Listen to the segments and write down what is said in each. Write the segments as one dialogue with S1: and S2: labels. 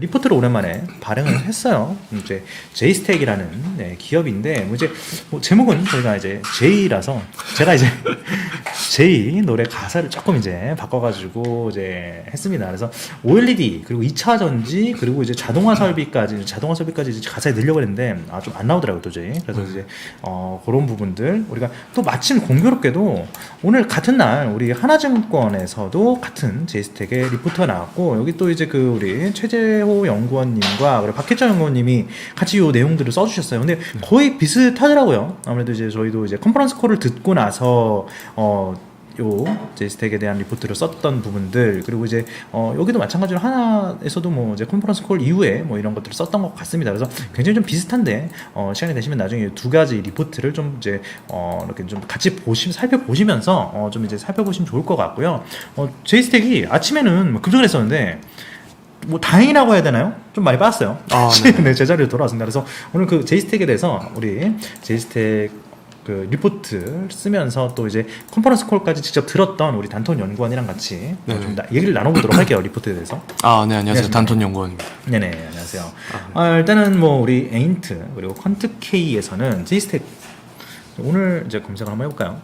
S1: 리포트를 오랜만에 발행을 했어요. 이제 제이스택이라는 기업인데 이제 제목은 저희가 이제 제이라서 제가 이제 제이 노래 가사를 조금 이제 바꿔가지고 이제 했습니다. 그래서 OLED 그리고 2차 전지 그리고 이제 자동화 설비까지 이제 가사에 넣으려고 했는데 좀 안 나오더라고요 도저히. 그래서 이제 그런 부분들 우리가 또 마침 공교롭게도 오늘 같은 날 우리 하나증권에서도 같은 제이스택의 리포트가 나왔고 여기 또 이제 그 우리 최재호 연구원님과 그리고 박혜정 연구원님이 같이 이 내용들을 써주셨어요. 근데 거의 비슷하더라고요. 아무래도 이제 저희도 이제 컨퍼런스 콜을 듣고 나서 요 제이스택에 대한 리포트를 썼던 부분들 그리고 이제 여기도 마찬가지로 하나에서도 뭐 이제 컨퍼런스 콜 이후에 뭐 이런 것들을 썼던 것 같습니다. 그래서 굉장히 좀 비슷한데 시간이 되시면 나중에 두 가지 리포트를 좀 이제 이렇게 좀 같이 살펴보시면서 좀 이제 살펴보시면 좋을 것 같고요. 제이스택이 아침에는 급등을 했었는데 뭐 다행이라고 해야 되나요? 좀 많이 빠졌어요. 네, 제자리로 돌아왔습니다. 그래서 오늘 그 제이스택에 대해서 우리 제이스택 그 리포트 쓰면서 또 이제 컨퍼런스 콜까지 직접 들었던 우리 단톤 연구원이랑 같이 좀 얘기를 나눠보도록 할게요. 리포트에 대해서.
S2: 네, 안녕하세요. 단톤 연구원입니다.
S1: 네네, 안녕하세요. 일단은 뭐 우리 에인트 그리고 퀀트K에서는 제이스택 오늘 이제 검색을 한번 해볼까요?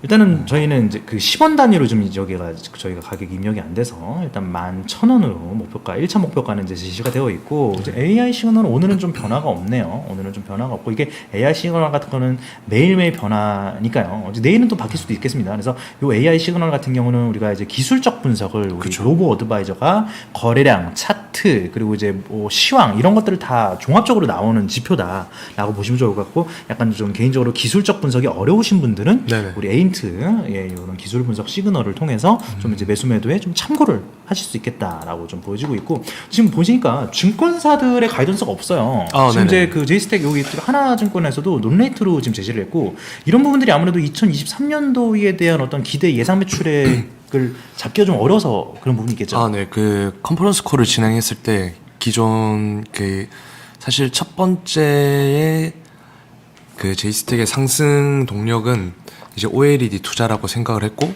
S1: 일단은 저희는 이제 그 10원 단위로 좀 저희가 가격이 입력이 안 돼서 일단 11,000원으로 목표가 1차 목표가는 이제 제시가 되어 있고 이제 AI 시그널은 오늘은 좀 변화가 없네요. 오늘은 좀 변화가 없고 이게 AI 시그널 같은 거는 매일매일 변화니까요. 내일은 또 바뀔 수도 있겠습니다. 그래서 이 AI 시그널 같은 경우는 우리가 이제 기술적 분석을 우리 로보 어드바이저가 거래량, 차트 그리고 이제 뭐 시황 이런 것들을 다 종합적으로 나오는 지표다라고 보시면 좋을 것 같고 약간 좀 개인적으로 기술적 분석이 어려우신 분들은 우리 에인트 이런 기술 분석 시그널을 통해서 좀 이제 매수 매도에 좀 참고를 하실 수 있겠다라고 좀 보여지고 있고 지금 보시니까 증권사들의 가이던스가 없어요. 지금 이제 그 제이스택 여기 하나증권에서도 논레이트로 지금 제시를 했고 이런 부분들이 아무래도 2023년도에 대한 어떤 기대 예상 매출액을 잡기가 좀 어려서 그런 부분이 있겠죠.
S2: 네, 그 컨퍼런스 콜을 진행했을 때 기존 그 사실 첫 번째의 그 제이스택의 상승 동력은 이제 OLED 투자라고 생각을 했고,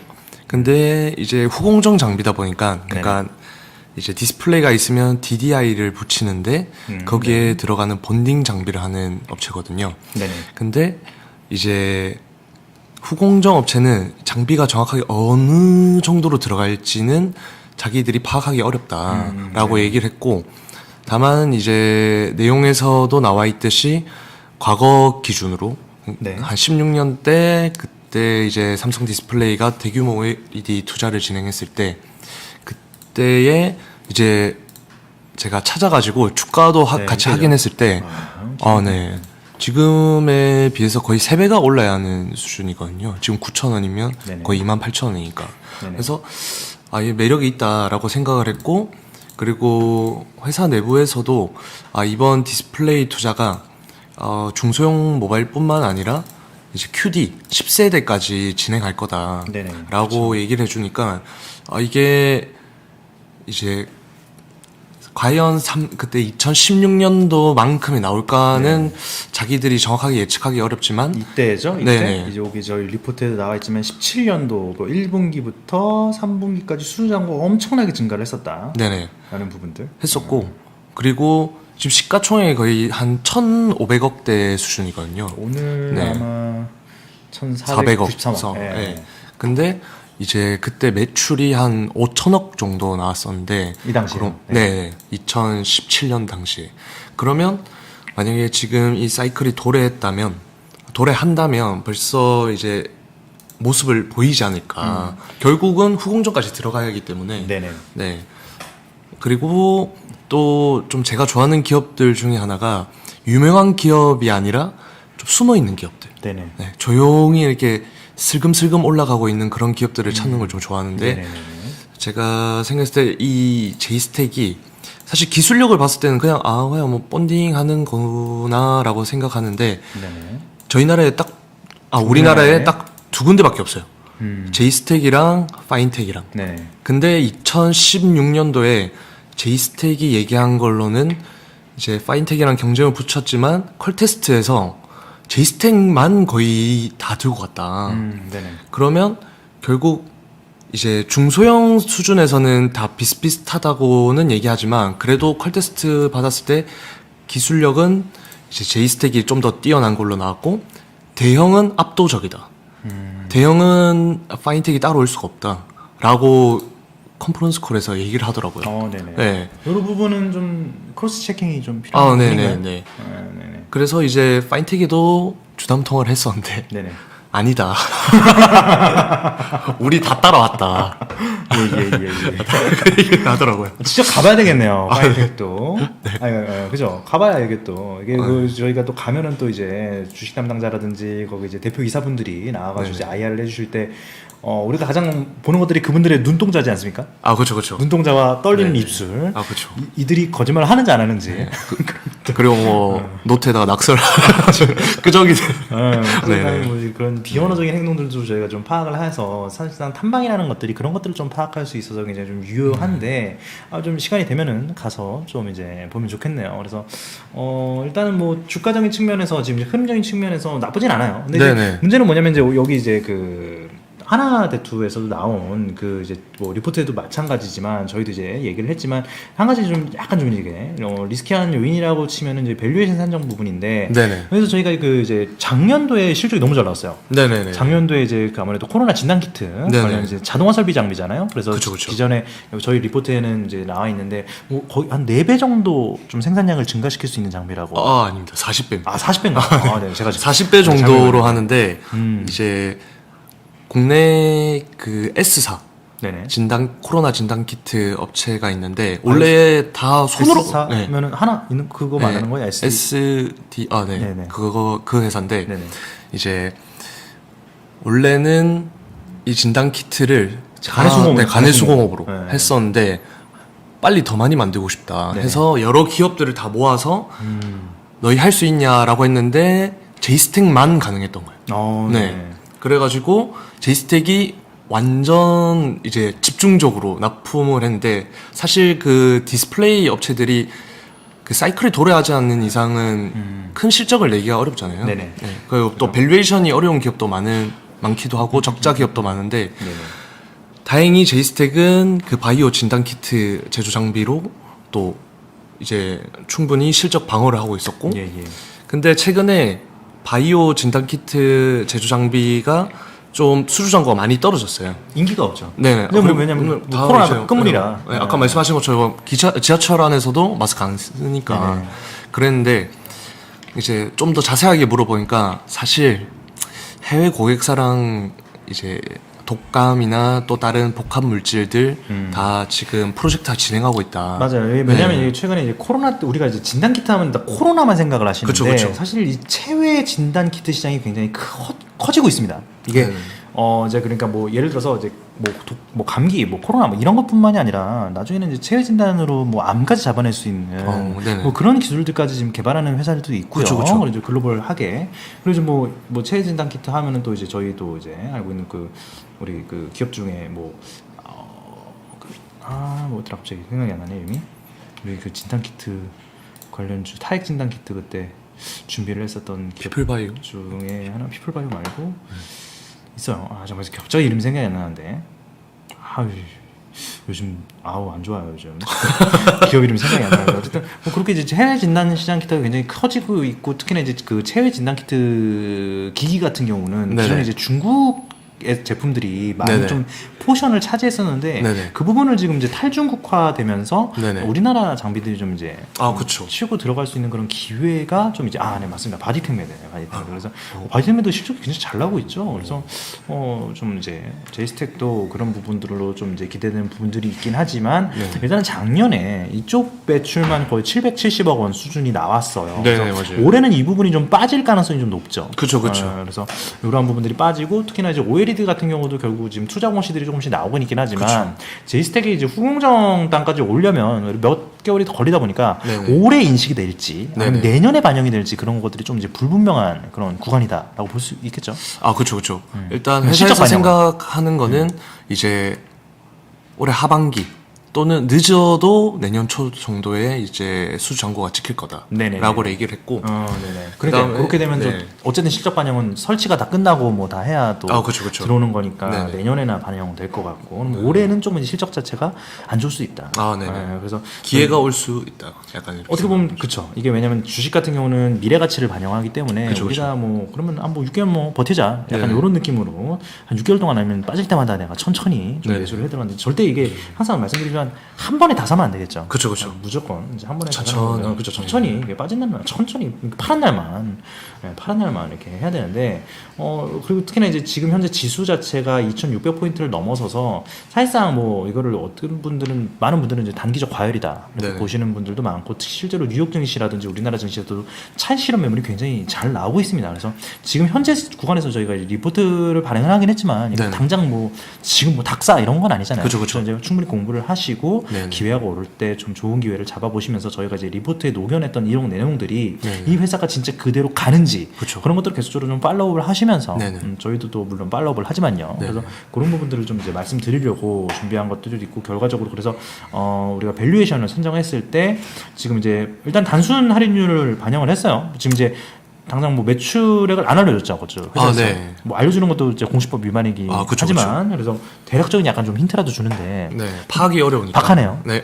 S2: 근데 이제 후공정 장비다 보니까, 그러니까 이제 디스플레이가 있으면 DDI를 붙이는데 거기에 들어가는 본딩 장비를 하는 업체거든요. 근데 이제 후공정 업체는 장비가 정확하게 어느 정도로 들어갈지는 자기들이 파악하기 어렵다라고 얘기를 했고, 다만 이제 내용에서도 나와 있듯이 과거 기준으로 한 16년 때 그때 이제 삼성 디스플레이가 대규모 OLED 투자를 진행했을 때 그때에 이제 제가 찾아가지고 주가도 같이 확인했을 때 지금에 비해서 거의 3배가 올라야 하는 수준이거든요. 지금 9,000원이면 거의 28,000원이니까. 그래서 이 매력이 있다라고 생각을 했고, 그리고 회사 내부에서도 이번 디스플레이 투자가 중소형 모바일뿐만 아니라 이제 QD 10세대까지 진행할 거다라고 얘기를 해주니까 이게 이제 과연 그때 2016년도만큼이 나올까는 자기들이 정확하게 예측하기 어렵지만
S1: 이때죠. 이때 이제 여기 저희 리포트에도 나와 있지만 17년도 1분기부터 3분기까지 수주장고 엄청나게 증가를 했었다. 라는 부분들
S2: 했었고 그리고 지금 시가총액이 거의 한 1,500억대 수준이거든요.
S1: 오늘 아마 1,493억.
S2: 근데 이제 그때 매출이 한 5천억 정도 나왔었는데
S1: 이 당시에
S2: 2017년 당시에 그러면 만약에 지금 이 사이클이 도래한다면 벌써 이제 모습을 보이지 않을까. 결국은 후공정까지 들어가야 하기 때문에 그리고 또 좀 제가 좋아하는 기업들 중에 하나가 유명한 기업이 아니라 좀 숨어 있는 기업들. 조용히 이렇게 슬금슬금 올라가고 있는 그런 기업들을 찾는 걸 좀 좋아하는데 제가 생각했을 때 이 제이스택이 사실 기술력을 봤을 때는 그냥 그냥 뭐 본딩 하는 거구나라고 생각하는데 저희 나라에 우리나라에 딱 두 군데밖에 없어요. 제이스택이랑 파인텍이랑. 근데 2016년도에 제이스택이 얘기한 걸로는 이제 파인텍이랑 경쟁을 붙였지만 컬테스트에서 제이스택만 거의 다 들고 갔다. 그러면 결국 이제 중소형 수준에서는 다 비슷비슷하다고는 얘기하지만 그래도 퀄테스트 받았을 때 기술력은 이제 제이스택이 좀 더 뛰어난 걸로 나왔고 대형은 압도적이다. 대형은 파인텍이 따로 올 수가 없다라고 컨퍼런스 콜에서 얘기를 하더라고요.
S1: 네네.
S2: 네.
S1: 이런 부분은 좀 크로스 체킹이 좀 필요한 부분인가요?
S2: 네네네.
S1: 네네.
S2: 그래서 이제 파인텍에도 주담통화를 했었는데
S1: 네네.
S2: 아니다. 우리 다 따라왔다.
S1: 예.
S2: 얘기를 하더라고요.
S1: 직접 가봐야 되겠네요. 파인텍도. 그죠. 가봐야 이게 또 이게 저희가 또 가면은 또 이제 주식 담당자라든지 거기 이제 대표 이사분들이 나와가지고 이제 IR을 해주실 때 우리가 가장 보는 것들이 그분들의 눈동자지 않습니까?
S2: 아, 그렇죠.
S1: 눈동자와 떨리는
S2: 네.
S1: 입술.
S2: 아, 그렇죠.
S1: 이들이 거짓말을 하는지 안 하는지.
S2: 그리고 뭐 노트에다가 낙서를 끄적이들.
S1: 네. 뭐 그런 비언어적인 행동들도 저희가 좀 파악을 해서 사실상 탐방이라는 것들이 그런 것들을 좀 파악할 수 있어서 굉장히 좀 유효한데 좀 시간이 되면은 가서 좀 이제 보면 좋겠네요. 그래서 일단은 뭐 주가적인 측면에서 지금 이제 흐름적인 측면에서 나쁘진 않아요. 근데 이제 문제는 뭐냐면 이제 여기 이제 그 하나대투에서도 나온 그 이제 뭐 리포트에도 마찬가지지만 저희도 이제 얘기를 했지만 한 가지 좀 약간 좀 이게 리스키한 요인이라고 치면은 이제 밸류에이션 산정 부분인데 그래서 저희가 그 이제 작년도에 실적이 너무 잘 나왔어요.
S2: 네네네.
S1: 작년도에 이제 그 아무래도 코로나 진단 키트 관련 이제 자동화 설비 장비잖아요. 그래서
S2: 그쵸.
S1: 기존에 저희 리포트에는 이제 나와 있는데 뭐 거의 한 4배 정도 좀 생산량을 증가시킬 수 있는 장비라고.
S2: 아닙니다. 40배입니다.
S1: 40배인가? 네, 제가
S2: 40배 정도로 하는데 이제 국내 그 S사
S1: 네네.
S2: 코로나 진단 키트 업체가 있는데 원래 다 손으로
S1: S사면은 하나 있는 그거 말하는 거예요?
S2: SD
S1: 네네.
S2: 그 회사인데
S1: 네네.
S2: 이제 원래는 이 진단 키트를
S1: 가내수공업으로
S2: 했었는데 빨리 더 많이 만들고 싶다 해서 여러 기업들을 다 모아서 너희 할 수 있냐라고 했는데 제이스텍만 가능했던 거예요. 네. 그래가지고 제이스텍이 완전 이제 집중적으로 납품을 했는데 사실 그 디스플레이 업체들이 그 사이클이 도래하지 않는 이상은 큰 실적을 내기가 어렵잖아요.
S1: 네네.
S2: 네. 그리고 또 밸류에이션이 어려운 기업도 많기도 하고 적자 기업도 많은데 다행히 제이스텍은 그 바이오 진단 키트 제조 장비로 또 이제 충분히 실적 방어를 하고 있었고 근데 최근에 바이오 진단 키트 제조 장비가 좀 수주 잔고가 많이 떨어졌어요.
S1: 인기가 없죠.
S2: 네.
S1: 왜냐면 코로나 끝물이라.
S2: 네. 아까 말씀하신 것처럼 지하철 안에서도 마스크 안 쓰니까 그랬는데 이제 좀 더 자세하게 물어보니까 사실 해외 고객사랑 이제 독감이나 또 다른 복합 물질들 다 지금 프로젝트 진행하고 있다.
S1: 맞아요. 왜냐하면 이게 최근에 이제 코로나 때 우리가 이제 진단 키트 하면 다 코로나만 생각을 하시는데
S2: 그쵸.
S1: 사실 이 체외 진단 키트 시장이 굉장히 커지고 있습니다. 이게 이제 그러니까 뭐 예를 들어서 이제 뭐 감기, 뭐 코로나 뭐 이런 것뿐만이 아니라 나중에는 이제 체외 진단으로 뭐 암까지 잡아낼 수 있는 뭐 그런 기술들까지 지금 개발하는 회사들도 있고요.
S2: 그쵸.
S1: 그리고 글로벌하게 그리고 뭐 체외 진단 키트 하면은 또 이제 저희도 이제 알고 있는 그 우리 그 기업 중에 뭐더라 갑자기 생각이 안 나네 이름이. 우리 그 진단 키트 관련주 타액 진단 키트 그때 준비를 했었던 기업
S2: 피플바이오
S1: 중에 하나 피플바이오 말고 있어요. 정말 갑자기 이름 생각이 안 나는데 요즘 안 좋아요 요즘 기업 이름 생각이 안 나요. 어쨌든 뭐 그렇게 이제 해외 진단 시장 키트가 굉장히 커지고 있고 특히나 이제 그 해외 진단 키트 기기 같은 경우는 기존에 이제 중국의 제품들이 많이 좀 포션을 차지했었는데 그 부분을 지금 이제 탈중국화되면서 우리나라 장비들이 좀 이제 치고 들어갈 수 있는 그런 기회가 좀 이제 네 맞습니다. 바디텍메드 그래서 바디텍메드 실적이 굉장히 잘 나오고 있죠. 그래서 좀 이제 제이스텍도 그런 부분들로 좀 이제 기대되는 부분들이 있긴 하지만 일단은 작년에 이쪽 매출만 거의 770억 원 수준이 나왔어요. 그래서
S2: 맞아요.
S1: 올해는 이 부분이 좀 빠질 가능성이 좀 높죠.
S2: 그렇죠.
S1: 그래서 이러한 부분들이 빠지고 특히나 이제 OLED 같은 경우도 결국 지금 투자 공시들이 조금씩 나오고 있긴 하지만 제이스텍이 이제 후공정 단까지 오려면 몇 개월이 더 걸리다 보니까 올해 인식이 될지 아니면 내년에 반영이 될지 그런 것들이 좀 이제 불분명한 그런 구간이다라고 볼 수 있겠죠.
S2: 그렇죠. 일단 회사에서 생각하는 거는 이제 올해 하반기 또는 늦어도 내년 초 정도에 이제 수주 잔고가 찍힐
S1: 네네네.
S2: 거다라고 얘기를 했고
S1: 네네. 그러니까
S2: 그다음에-
S1: 그렇게 되면 좀
S2: 네.
S1: 어쨌든 실적 반영은 설치가 다 끝나고 뭐 다 해야 또
S2: 그쵸.
S1: 들어오는 거니까
S2: 네네.
S1: 내년에나 반영될 것 같고 올해는 좀 이제 실적 자체가 안 좋을 수 있다.
S2: 네네.
S1: 그래서
S2: 기회가 올 수 있다. 약간 이렇게
S1: 어떻게 보면 그쵸. 이게 왜냐면 주식 같은 경우는 미래 가치를 반영하기 때문에
S2: 그쵸,
S1: 우리가 뭐 그러면 뭐 6개월 뭐 버티자 약간
S2: 네네.
S1: 이런 느낌으로 한 6개월 동안 아니면 빠질 때마다 내가 천천히 좀
S2: 네네.
S1: 매수를 해들었는데 절대 이게 항상 말씀드리지만 한 번에 다 사면 안 되겠죠.
S2: 그쵸.
S1: 무조건 이제 한 번에
S2: 천천히.
S1: 그렇죠. 천천히 이게 빠진 날만 천천히 파란 날만 이렇게 해야 되는데 그리고 특히나 이제 지금 현재 지수 자체가 2,600 포인트를 넘어서서 사실상 뭐 이거를 어떤 분들은 많은 분들은 이제 단기적 과열이다 이렇게
S2: 네네.
S1: 보시는 분들도 많고 실제로 뉴욕 증시라든지 우리나라 증시에도 차익 실현 매물이 굉장히 잘 나오고 있습니다. 그래서 지금 현재 구간에서 저희가 이제 리포트를 발행을 하긴 했지만 이거
S2: 네네.
S1: 당장 뭐 지금 뭐 닥사 이런 건 아니잖아요.
S2: 그쵸.
S1: 그래서 이제 충분히 공부를 하시고
S2: 네네.
S1: 기회가 오를 때 좀 좋은 기회를 잡아보시면서 저희가 이제 리포트에 녹여냈던 이런 내용들이
S2: 네네.
S1: 이 회사가 진짜 그대로 가는지
S2: 그쵸.
S1: 그런 것들을 계속적으로 좀 팔로우를 하시면서
S2: 네네.
S1: 저희도 또 물론 팔로우를 하지만요.
S2: 네네.
S1: 그래서 그런 부분들을 좀 이제 말씀드리려고 준비한 것들이 있고 결과적으로 그래서 우리가 밸류에이션을 선정했을 때 지금 이제 일단 단순 할인율을 반영을 했어요. 지금 이제 당장 뭐 매출액을 안 알려줬죠, 그죠? 회사에서.
S2: 네.
S1: 뭐 알려주는 것도 이제 공시법 위반이긴
S2: 그쵸,
S1: 하지만 그래서 대략적인 약간 좀 힌트라도 주는데
S2: 네. 파악이 어려우니까.
S1: 박하네요.
S2: 네.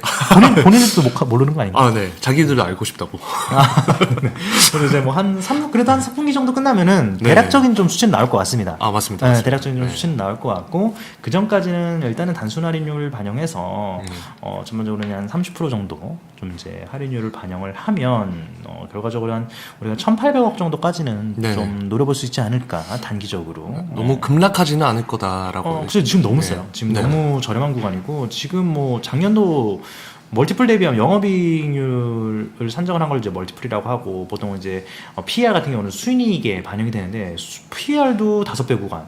S1: 본인도 모르는 거 아닌가?
S2: 네. 자기들도 알고 싶다고.
S1: 그래서 이제 뭐 그래도 한 4분기 정도 끝나면은
S2: 네.
S1: 대략적인 좀 수치는 나올 것 같습니다.
S2: 맞습니다.
S1: 네,
S2: 맞습니다.
S1: 대략적인 좀
S2: 네.
S1: 수치는 나올 것 같고 그 전까지는 일단은 단순 할인율 반영해서 전반적으로 한 30% 정도 좀 이제 할인율을 반영을 하면 결과적으로 한 우리가 1,800억 정도까지는
S2: 네네.
S1: 좀 노려볼 수 있지 않을까 단기적으로.
S2: 너무 급락하지는 않을 거다라고.
S1: 그래서 지금 너무
S2: 네.
S1: 세요. 지금
S2: 네.
S1: 너무 저렴한 구간이고 지금 뭐 작년도 멀티플 대비하면 영업이익률을 산정을 한 걸 이제 멀티플이라고 하고 보통 이제 PER 같은 경우는 순이익에 반영이 되는데 PER도 5배 구간,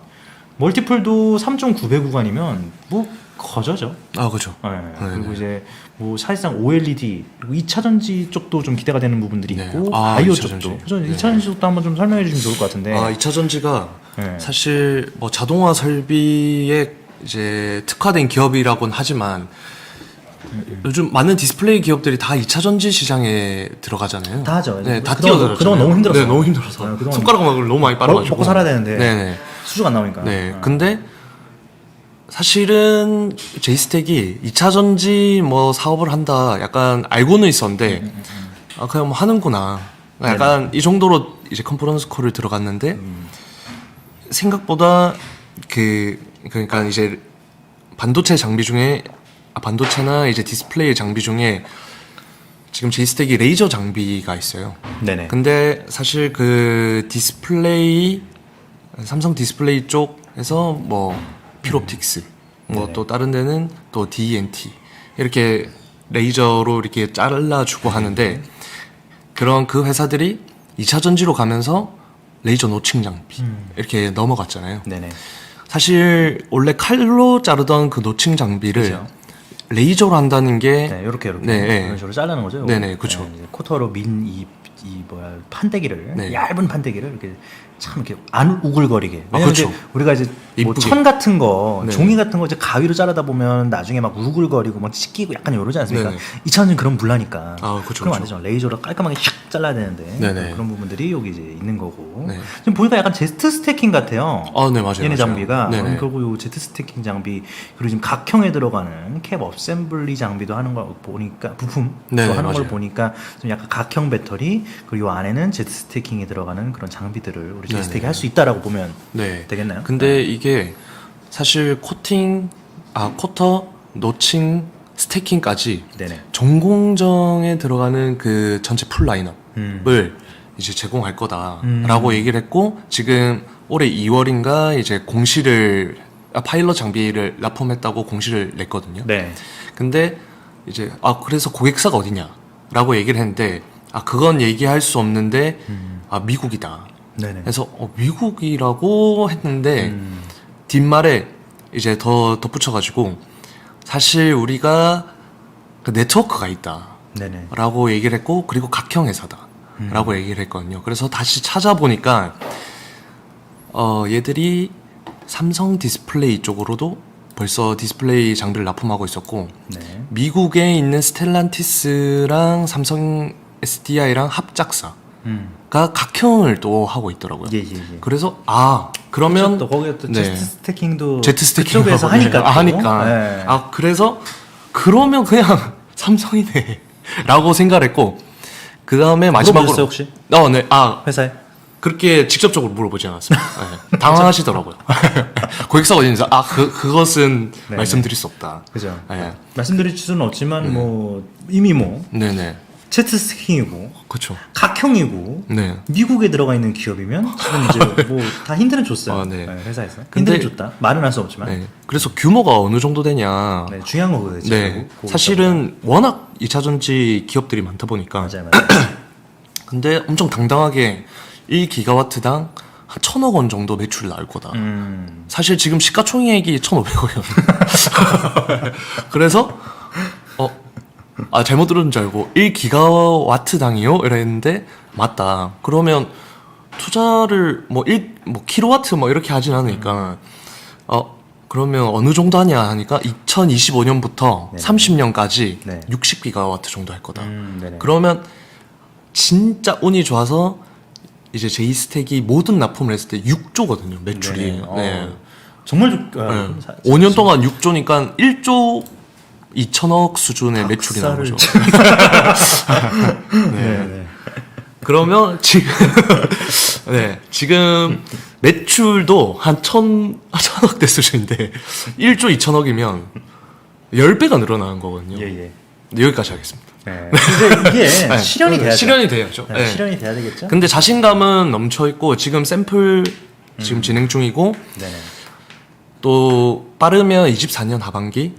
S1: 멀티플도 3.9배 구간이면 뭐 거저죠.
S2: 그죠.
S1: 네. 그리고
S2: 네네.
S1: 이제 뭐 사실상 OLED 그리고 2차 전지 쪽도 좀 기대가 되는 부분들이
S2: 네.
S1: 있고
S2: 아,
S1: 바이오
S2: 2차
S1: 쪽도.
S2: 전지.
S1: 그래서
S2: 네.
S1: 2차 전지 쪽도 한번 좀 설명해 주시면 좋을 것 같은데.
S2: 2차 전지가
S1: 네.
S2: 사실 뭐 자동화 설비에 이제 특화된 기업이라고는 하지만 요즘 많은 디스플레이 기업들이 다 2차 전지 시장에 들어가잖아요.
S1: 다 하죠.
S2: 네, 다
S1: 그동안
S2: 뛰어들었잖아요.
S1: 그동안 너무 힘들었어요.
S2: 네, 너무 힘들어서.
S1: 그동안
S2: 손가락을 너무 많이 빨아가지고.
S1: 먹고 살아야 되는데
S2: 네네.
S1: 수주가 안 나오니까.
S2: 네. 근데 사실은 제이스텍이 2차 전지 뭐 사업을 한다 약간 알고는 있었는데 그냥 뭐 하는구나. 약간 이 정도로 이제 컨퍼런스 콜을 들어갔는데 생각보다 그러니까 이제 반도체 장비 중에 반도체나 이제 디스플레이 장비 중에 지금 제이스텍이 레이저 장비가 있어요.
S1: 네네.
S2: 근데 사실 그 디스플레이 삼성 디스플레이 쪽에서 뭐 필옵틱스 뭐
S1: 네네.
S2: 또 다른 데는 또 DNT 이렇게 레이저로 이렇게 잘라주고 하는데 그런 그 회사들이 2차 전지로 가면서 레이저 노칭 장비 이렇게 넘어갔잖아요.
S1: 네네.
S2: 사실 원래 칼로 자르던 그 노칭 장비를
S1: 그죠.
S2: 레이저로 한다는 게
S1: 네, 이렇게
S2: 네, 네.
S1: 이런 식으로 자르는 거죠. 요거.
S2: 네네, 그쵸.
S1: 네, 이제 코터로 민 이 뭐야 판때기를
S2: 네.
S1: 얇은 판때기를 이렇게 참 이렇게 안 우글거리게. 왜냐면
S2: 그쵸.
S1: 이제 우리가 이제 뭐
S2: 이쁘게.
S1: 천 같은 거,
S2: 네.
S1: 종이 같은 거 이제 가위로 자르다 보면 나중에 막 우글거리고 막 찢기고 약간 이러지 않습니까?
S2: 네네.
S1: 이 차는 그런 불나니까.
S2: 그쵸,
S1: 그럼 안
S2: 그쵸.
S1: 되죠. 레이저로 깔끔하게 샥 잘라야 되는데
S2: 네네.
S1: 그런 부분들이 여기 이제 있는 거고.
S2: 네.
S1: 지금 보니까 약간 제트 스태킹 같아요.
S2: 네, 맞아요.
S1: 얘네
S2: 맞아요.
S1: 장비가
S2: 네네.
S1: 그리고 요 제트 스태킹 장비 그리고 지금 각형에 들어가는 캡 어셈블리 장비도 하는 거 보니까 부품
S2: 네네,
S1: 하는 걸
S2: 맞아요.
S1: 보니까 좀 약간 각형 배터리 그리고 요 안에는 제트 스태킹에 들어가는 그런 장비들을 우리 제트 스태킹
S2: 네네.
S1: 할 수 있다라고 보면
S2: 네.
S1: 되겠나요?
S2: 근데 이게 사실 코터, 노칭, 스태킹까지
S1: 네네.
S2: 전공정에 들어가는 그 전체 풀 라인업을
S1: 음.
S2: 이제 제공할 거다라고 얘기를 했고 지금 올해 2월인가 이제 파일럿 장비를 납품했다고 공시를 냈거든요.
S1: 네.
S2: 근데 이제 그래서 고객사가 어디냐라고 얘기를 했는데 그건 얘기할 수 없는데 미국이다.
S1: 네네.
S2: 그래서 미국이라고 했는데 뒷말에 이제 더 덧붙여가지고 사실 우리가 그 네트워크가 있다.
S1: 네네.
S2: 라고 얘기를 했고 그리고 각형 회사다. 라고 얘기를 했거든요. 그래서 다시 찾아보니까 얘들이 삼성 디스플레이 쪽으로도 벌써 디스플레이 장비를 납품하고 있었고
S1: 네.
S2: 미국에 있는 스텔란티스랑 삼성 SDI랑 합작사가 각형을 또 하고 있더라고요.
S1: 예.
S2: 그래서 그러면
S1: 또 거기에 또
S2: 네.
S1: 제트 스태킹도
S2: 제트 스태킹
S1: 그쪽에서
S2: 하고,
S1: 하니까
S2: 네.
S1: 또.
S2: 하니까
S1: 네.
S2: 그래서 그러면 그냥 삼성이네라고 생각을 했고 그 다음에 마지막으로
S1: 물어보셨어요, 혹시?
S2: 네.
S1: 회사에?
S2: 그렇게 직접적으로 물어보지 않았습니다. 네. 당황하시더라고요. 고객사가 어딘지 그것은
S1: 네.
S2: 말씀드릴 수 없다.
S1: 그죠.
S2: 네.
S1: 말씀드릴 수는 없지만 뭐 이미 뭐
S2: 네네.
S1: 제트 스태킹이고
S2: 그렇죠.
S1: 각형이고
S2: 네.
S1: 미국에 들어가 있는 기업이면 지금 이제 뭐 다 힌트는 줬어요.
S2: 네.
S1: 회사에서.
S2: 근데-
S1: 힌트는 줬다. 말은 할 수 없지만.
S2: 네. 그래서 규모가 어느 정도 되냐.
S1: 네, 중요한 거거든요.
S2: 네. 사실은 워낙 2차전지 기업들이 많다 보니까.
S1: 맞아요.
S2: 근데 엄청 당당하게 1기가와트당 한 1,000억 원 정도 매출이 나올 거다. 사실 지금 시가총액이 1,500억이거든요. 그래서 잘못 들은 줄 알고 1기가와트당이요? 이랬는데 맞다. 그러면 투자를 뭐 킬로와트 뭐 이렇게 하진 않으니까 그러면 어느 정도 하냐 하니까 2025년부터
S1: 네네.
S2: 30년까지
S1: 네.
S2: 60기가와트 정도 할 거다.
S1: 네네.
S2: 그러면 진짜 운이 좋아서 이제 제이스택이 모든 납품을 했을 때 6조거든요 매출이.
S1: 네네.
S2: 네.
S1: 정말
S2: 네. 5년 동안 6조니까 1조 2천억 수준의 매출이 나온 거죠.
S1: 네.
S2: 그러면 지금 매출도 한 1,000억대 수준인데 1조 2천억이면 10배가 늘어나는 거거든요.
S1: 예.
S2: 여기까지 하겠습니다.
S1: 네. 근데 이게
S2: 네.
S1: 실현이 돼야죠.
S2: 실현이 돼야죠.
S1: 네,
S2: 네.
S1: 실현이 돼야 되겠죠.
S2: 근데 자신감은 넘쳐 있고 지금 샘플 지금 진행 중이고
S1: 네네.
S2: 또 빠르면 24년 하반기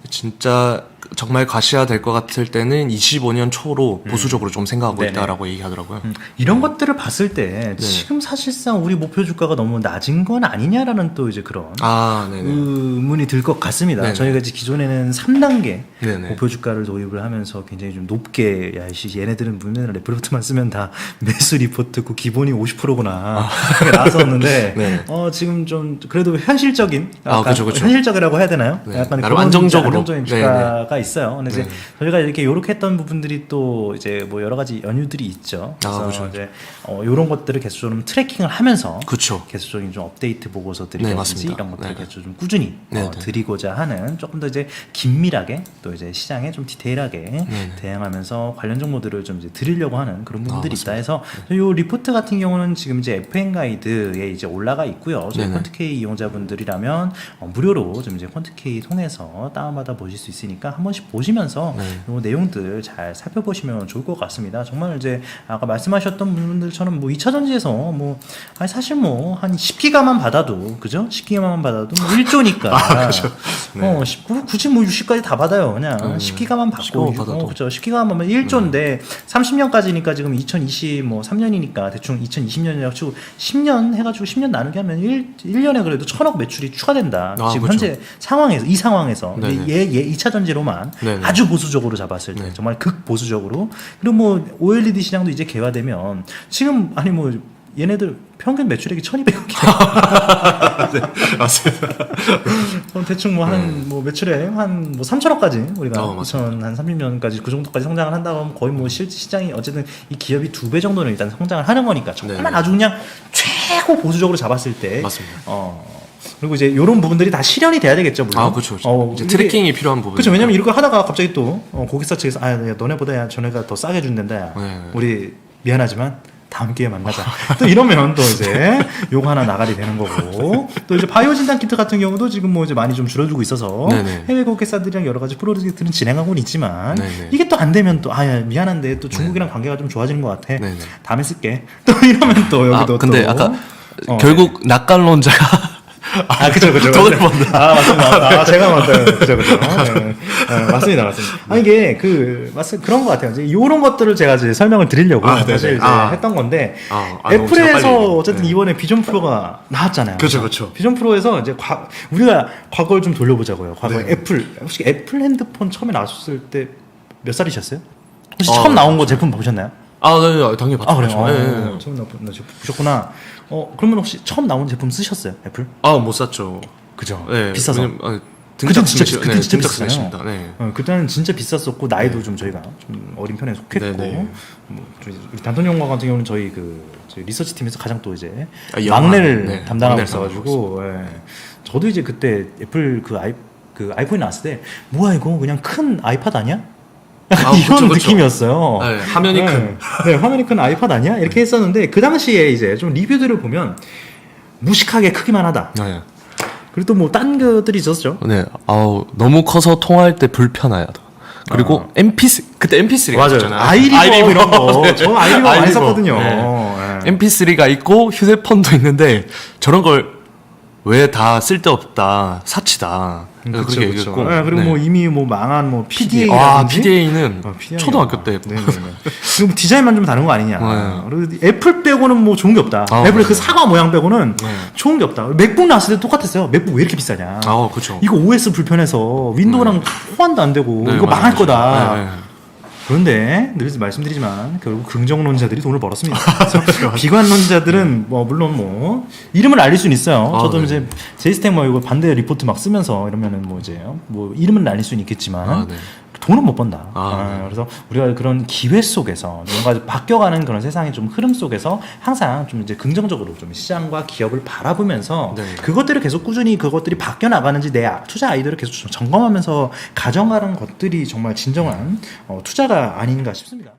S2: 진짜 정말 과시화될 것 같을 때는 25년 초로 보수적으로 좀 생각하고
S1: 네네.
S2: 있다라고 얘기하더라고요.
S1: 이런 것들을 봤을 때 지금 사실상 우리 목표 주가가 너무 낮은 건 아니냐라는 또 이제 그런
S2: 네네.
S1: 의문이 들 것 같습니다.
S2: 네네.
S1: 저희가 이제 기존에는 3단계
S2: 네네.
S1: 목표 주가를 도입을 하면서 굉장히 좀 높게 얘네들은 문면을 레포트만 쓰면 다 매수 리포트 그 기본이 50%구나 나왔었는데
S2: 네.
S1: 지금 좀 그래도 현실적인
S2: 그죠.
S1: 현실적이라고 해야 되나요?
S2: 네.
S1: 약간
S2: 나름
S1: 그런
S2: 안정적으로.
S1: 안정적인 주가가 있어요. 근데 이제 저희가 이렇게 요렇게 했던 부분들이 또 이제 뭐 여러 가지 연유들이 있죠. 그래서
S2: 그죠.
S1: 이제 요런 것들을 계속 좀 트래킹을 하면서
S2: 그쵸.
S1: 계속적인 좀 업데이트 보고서들이
S2: 네,
S1: 라든지
S2: 맞습니다.
S1: 이런 것들을
S2: 네.
S1: 계속 좀 꾸준히
S2: 네.
S1: 드리고자 하는 조금 더 이제 긴밀하게 또 이제 시장에 좀 디테일하게 대응하면서 관련 정보들을 좀 이제 드리려고 하는 그런 부분들이 있다 해서 요 리포트 같은 경우는 지금 이제 FM 가이드에 이제 올라가 있고요. 저희
S2: 네네.
S1: 퀀트K 이용자분들이라면 무료로 좀 이제 퀀트K 통해서 다운받아 보실 수 있으니까 한 번씩 보시면서 요 내용들 잘 살펴보시면 좋을 것 같습니다. 정말 이제 아까 말씀하셨던 분들처럼 뭐 2차 전지에서 뭐 사실 뭐 한 10기가만 받아도 그죠? 10기가만 받아도 뭐 1조니까
S2: 그렇죠.
S1: 굳이 뭐 60까지 다 받아요. 그냥 10기가만 받고
S2: 10기가만 받아도.
S1: 그렇죠. 10기가만 받으면 1조인데 30년까지니까 지금 2023년이니까 대충 2020년이라고 치고 10년 해가지고 10년 나누게 하면 1년에 그래도 1,000억 매출이 추가된다. 지금
S2: 그렇죠.
S1: 현재 상황에서 이 상황에서
S2: 네네.
S1: 얘 2차 전지로만
S2: 네네.
S1: 아주 보수적으로 잡았을 때 정말 극 보수적으로 그리고 뭐 OLED 시장도 이제 개화되면 지금 아니 뭐 얘네들 평균 매출액이 1,200억이에요.
S2: 네, 맞습니다.
S1: 대충 뭐 한 뭐 매출액 한 뭐 3천억까지 우리가
S2: 맞습니다.
S1: 2030년까지 그 정도까지 성장을 한다고 하면 거의 뭐 시장이 어쨌든 이 기업이 2배 정도는 일단 성장을 하는 거니까 정말 아주 그냥 최고 보수적으로 잡았을 때
S2: 맞습니다.
S1: 그리고 이제 이런 부분들이 다 실현이 돼야 되겠죠, 물론.
S2: 그렇죠. 이제 트래킹이 필요한 부분.
S1: 그렇죠. 왜냐면 이렇게 하다가 갑자기 또 고객사 측에서 야, 너네보다 전에가 더 싸게 준댄다. 야. 우리 미안하지만 다음 기회에 만나자. 또 이러면 또 이제 요거 하나 나가리 되는 거고. 또 이제 바이오 진단 키트 같은 경우도 지금 뭐 이제 많이 좀 줄어들고 있어서
S2: 네네.
S1: 해외 고객사들이랑 여러 가지 프로젝트는 진행하고는 있지만
S2: 네네.
S1: 이게 또 안 되면 또 미안한데 또 중국이랑 관계가 좀 좋아지는 것 같아.
S2: 네네.
S1: 다음에 쓸게. 또 이러면 또 여기도
S2: 근데
S1: 또
S2: 아까 결국 낙관론자가
S1: 그죠.
S2: 돈을 번다.
S1: 맞습니다. 제가 맞아요. 그죠. 맞습니다. 이게 그런 것 같아요. 이제 이런 것들을 제가 이제 설명을 드리려고 사실 이제 했던 건데, 애플에서 어쨌든 이번에 비전 프로가 나왔잖아요.
S2: 그렇죠.
S1: 비전 프로에서 이제 우리가 과거를 좀 돌려보자고요. 과거에 혹시 애플 핸드폰 처음에 나왔을 때 몇 살이셨어요? 혹시 처음 나온 거 제품 보셨나요?
S2: 네, 당연히 봤죠.
S1: 그래요? 처음 보셨구나. 그러면 혹시 처음 나온 제품 쓰셨어요? 애플?
S2: 못 샀죠.
S1: 그죠.
S2: 네,
S1: 비싸서. 그때 진짜
S2: 등장
S1: 비쌌어요.
S2: 승했습니다. 네.
S1: 그때는 진짜 비쌌었고 나이도 좀 저희가 좀 어린 편에 속했고
S2: 네네.
S1: 뭐 우리 단톤영화 같은 경우는 저희 저희 리서치 팀에서 가장 또 이제
S2: 영화,
S1: 막내를
S2: 네,
S1: 담당하고
S2: 막내를
S1: 있어가지고 저도 이제 그때 애플 그 아이폰이 나왔을 때 뭐야 이거 그냥 큰 아이팟 아니야? 약간 이런
S2: 그쵸.
S1: 느낌이었어요.
S2: 네, 화면이 큰.
S1: 네, 화면이 큰 아이팟 아니야? 이렇게 했었는데 그 당시에 이제 좀 리뷰들을 보면 무식하게 크기만 하다.
S2: 네.
S1: 그리고 또 뭐 딴 것들이 있었죠.
S2: 네. 아우 너무 커서 통화할 때 불편하다. 그리고 MP3 그때 MP3가
S1: 맞아요.
S2: 있었잖아요.
S1: 아이리버 이런 거.
S2: 네.
S1: 저 아이리버 많이
S2: 아이리버.
S1: 썼거든요.
S2: 네.
S1: 네.
S2: MP3가 있고 휴대폰도 있는데 저런 걸 왜 다 쓸데없다 사치다 그렇게 얘기했고
S1: 네, 그리고
S2: 네.
S1: 뭐 이미 뭐 망한 뭐 PDA라든지
S2: 아 PDA는
S1: PDA 가.
S2: 초등학교 때
S1: 네. 그리고 디자인만 좀 다른 거 아니냐.
S2: 네.
S1: 그리고 애플 빼고는 뭐 좋은 게 없다.
S2: 아,
S1: 애플의
S2: 네.
S1: 그 사과 모양 빼고는
S2: 네.
S1: 좋은 게 없다. 맥북 나왔을 때 똑같았어요. 맥북 왜 이렇게 비싸냐.
S2: 그렇죠.
S1: 이거 OS 불편해서 윈도우랑 호환도 안 되고
S2: 네,
S1: 이거
S2: 맞아요,
S1: 망할
S2: 맞아요.
S1: 거다.
S2: 네, 네.
S1: 그런데 늘 말씀드리지만 결국 긍정론자들이 돈을 벌었습니다. 그래서 비관론자들은 뭐 물론 뭐 이름을 알릴 수는 있어요. 저도
S2: 네.
S1: 이제 제이스텍 뭐 이거 반대 리포트 막 쓰면서 이러면은 뭐 이제 뭐 이름은 알릴 수는 있겠지만
S2: 네.
S1: 돈은 못 번다.
S2: 네.
S1: 그래서 우리가 그런 기회 속에서 뭔가 바뀌어가는 그런 세상의 좀 흐름 속에서 항상 좀 이제 긍정적으로 좀 시장과 기업을 바라보면서
S2: 네.
S1: 그것들을 계속 꾸준히 그것들이 바뀌어 나가는지 내 투자 아이디어를 계속 점검하면서 가져가는 것들이 정말 진정한 투자가 아닌가 싶습니다.